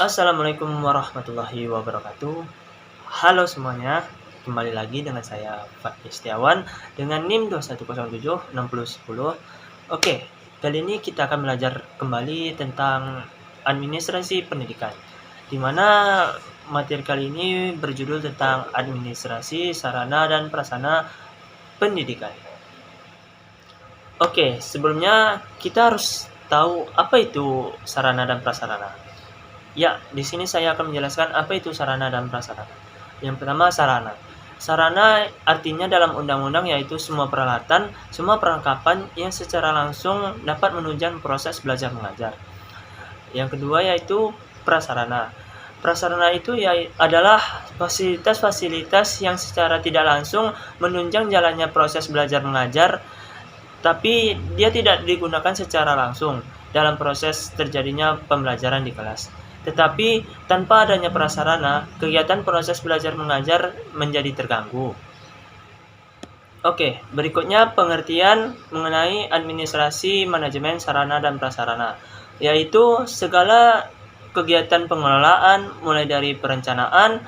Assalamualaikum warahmatullahi wabarakatuh. Halo semuanya, kembali lagi dengan saya Fatih Setiawan dengan NIM 21076010. Oke, kali ini kita akan belajar kembali tentang administrasi pendidikan, di mana materi kali ini berjudul tentang administrasi sarana dan prasarana pendidikan. Oke, sebelumnya kita harus tahu apa itu sarana dan prasarana. Ya, di sini saya akan menjelaskan apa itu sarana dan prasarana. Yang pertama, sarana. Sarana artinya dalam undang-undang yaitu semua peralatan, semua perlengkapan yang secara langsung dapat menunjang proses belajar mengajar. Yang kedua yaitu prasarana. Prasarana itu adalah fasilitas-fasilitas yang secara tidak langsung menunjang jalannya proses belajar mengajar, tapi dia tidak digunakan secara langsung dalam proses terjadinya pembelajaran di kelas. Tetapi tanpa adanya prasarana, kegiatan proses belajar mengajar menjadi terganggu. Oke, berikutnya pengertian mengenai administrasi manajemen sarana dan prasarana, yaitu segala kegiatan pengelolaan mulai dari perencanaan,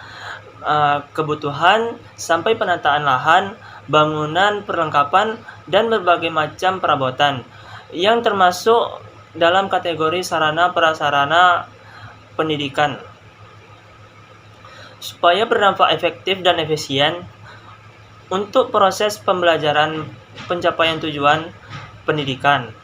kebutuhan, sampai penataan lahan, bangunan, perlengkapan, dan berbagai macam perabotan yang termasuk dalam kategori sarana prasarana pendidikan. Supaya berdampak efektif dan efisien untuk proses pembelajaran pencapaian tujuan pendidikan.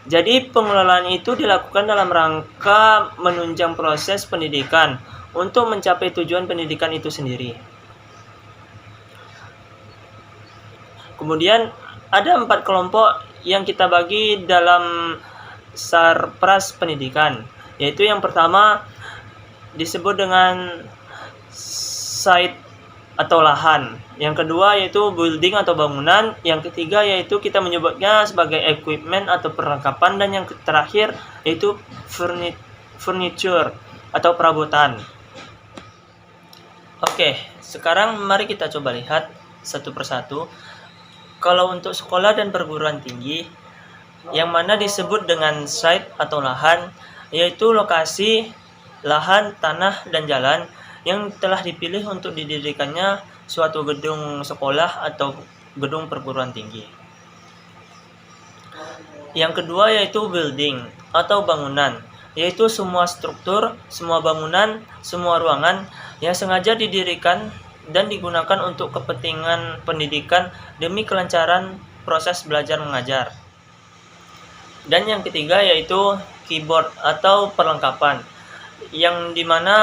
Jadi pengelolaan itu dilakukan dalam rangka menunjang proses pendidikan untuk mencapai tujuan pendidikan itu sendiri. Kemudian ada 4 kelompok yang kita bagi dalam sarpras pendidikan, yaitu yang pertama disebut dengan site atau lahan, yang kedua yaitu building atau bangunan, yang ketiga yaitu kita menyebutnya sebagai equipment atau perlengkapan, dan yang terakhir yaitu furniture atau perabotan. Oke, sekarang mari kita coba lihat satu persatu. Kalau untuk sekolah dan perguruan tinggi, yang mana disebut dengan site atau lahan, yaitu lokasi, lahan, tanah, dan jalan yang telah dipilih untuk didirikannya suatu gedung sekolah atau gedung perguruan tinggi. Yang kedua yaitu building atau bangunan, yaitu semua struktur, semua bangunan, semua ruangan yang sengaja didirikan dan digunakan untuk kepentingan pendidikan demi kelancaran proses belajar mengajar. Dan yang ketiga yaitu keyboard atau perlengkapan, yang dimana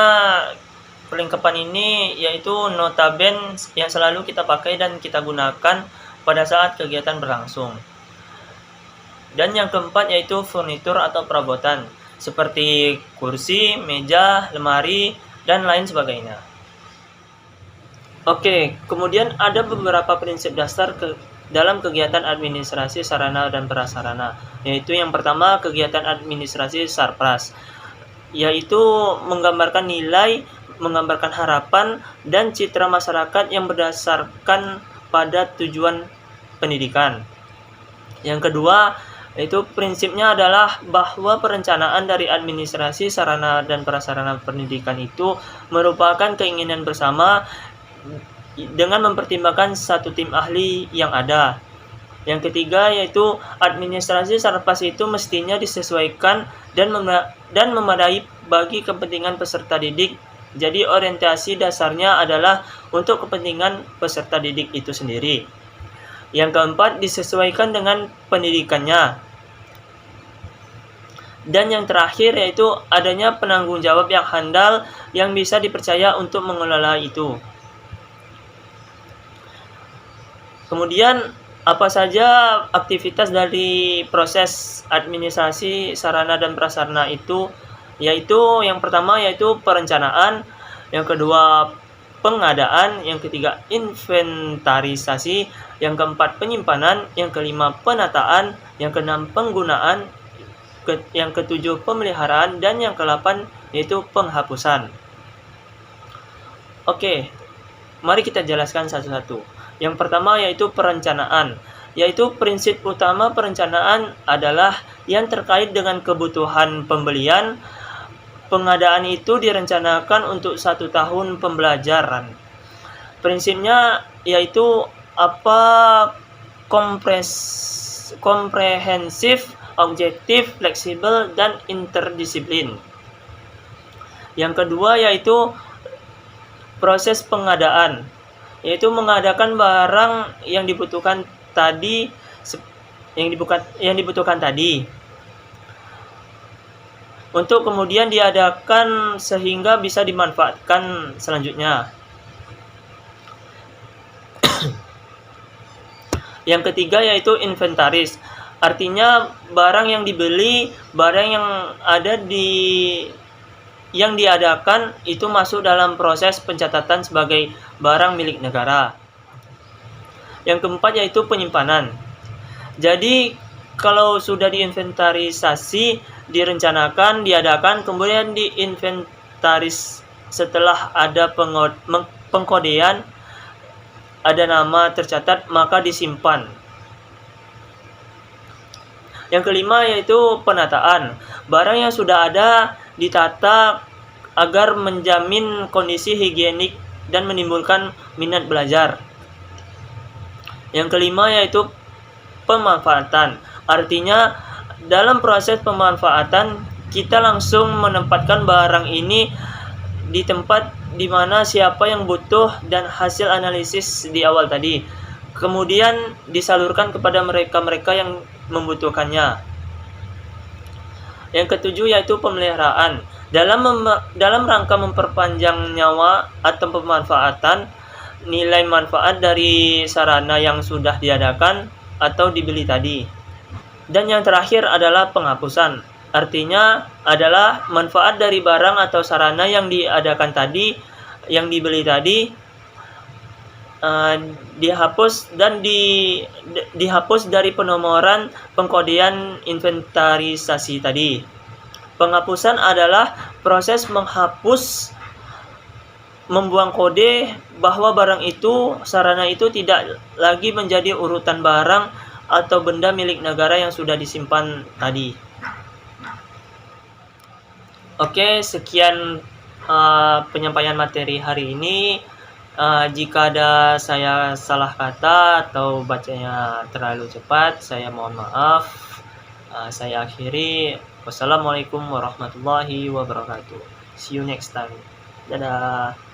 perlengkapan ini yaitu notabene yang selalu kita pakai dan kita gunakan pada saat kegiatan berlangsung. Dan yang keempat yaitu furnitur atau perabotan, seperti kursi, meja, lemari, dan lain sebagainya. Oke, kemudian ada beberapa prinsip dasar dalam kegiatan administrasi sarana dan prasarana, yaitu yang pertama kegiatan administrasi sarpras, yaitu menggambarkan nilai, menggambarkan harapan dan citra masyarakat yang berdasarkan pada tujuan pendidikan. Yang kedua, yaitu prinsipnya adalah bahwa perencanaan dari administrasi sarana dan prasarana pendidikan itu merupakan keinginan bersama dengan mempertimbangkan satu tim ahli yang ada. Yang ketiga yaitu administrasi sarpras itu mestinya disesuaikan dan memadai bagi kepentingan peserta didik. Jadi orientasi dasarnya adalah untuk kepentingan peserta didik itu sendiri. Yang keempat, disesuaikan dengan pendidikannya. Dan yang terakhir yaitu adanya penanggung jawab yang handal yang bisa dipercaya untuk mengelola itu. Kemudian apa saja aktivitas dari proses administrasi sarana dan prasarana itu, yaitu yang pertama yaitu perencanaan, yang kedua pengadaan, yang ketiga inventarisasi, yang keempat penyimpanan, yang kelima penataan, yang keenam penggunaan, yang ketujuh pemeliharaan, dan yang kedelapan yaitu penghapusan. Oke, mari kita jelaskan satu-satu. Yang pertama yaitu perencanaan, yaitu prinsip utama perencanaan adalah yang terkait dengan kebutuhan pembelian, pengadaan itu direncanakan untuk 1 tahun pembelajaran. Prinsipnya yaitu komprehensif, objektif, fleksibel, dan interdisiplin. Yang kedua yaitu proses pengadaan, yaitu mengadakan barang yang dibutuhkan tadi untuk kemudian diadakan sehingga bisa dimanfaatkan selanjutnya. Yang ketiga yaitu inventaris, artinya barang yang dibeli, barang yang diadakan itu masuk dalam proses pencatatan sebagai barang milik negara. Yang keempat yaitu penyimpanan. Jadi kalau sudah diinventarisasi, direncanakan, diadakan, kemudian diinventaris, setelah ada pengkodean, ada nama tercatat, maka disimpan. Yang kelima yaitu penataan. Barang yang sudah ada ditata agar menjamin kondisi higienik dan menimbulkan minat belajar. Yang kelima yaitu pemanfaatan. Artinya dalam proses pemanfaatan kita langsung menempatkan barang ini di tempat di mana siapa yang butuh dan hasil analisis di awal tadi. Kemudian disalurkan kepada mereka-mereka yang membutuhkannya. Yang ketujuh yaitu pemeliharaan. Dalam rangka memperpanjang nyawa atau pemanfaatan nilai manfaat dari sarana yang sudah diadakan atau dibeli tadi. Dan yang terakhir adalah penghapusan. Artinya adalah manfaat dari barang atau sarana yang diadakan tadi, yang dibeli tadi, dihapus dari penomoran pengkodean inventarisasi tadi. Penghapusan adalah proses menghapus, membuang kode bahwa barang itu, sarana itu tidak lagi menjadi urutan barang atau benda milik negara yang sudah disimpan tadi. Oke, sekian penyampaian materi hari ini. Jika ada saya salah kata atau bacanya terlalu cepat, saya mohon maaf. Saya akhiri. Wassalamualaikum warahmatullahi wabarakatuh. See you next time. Dadah.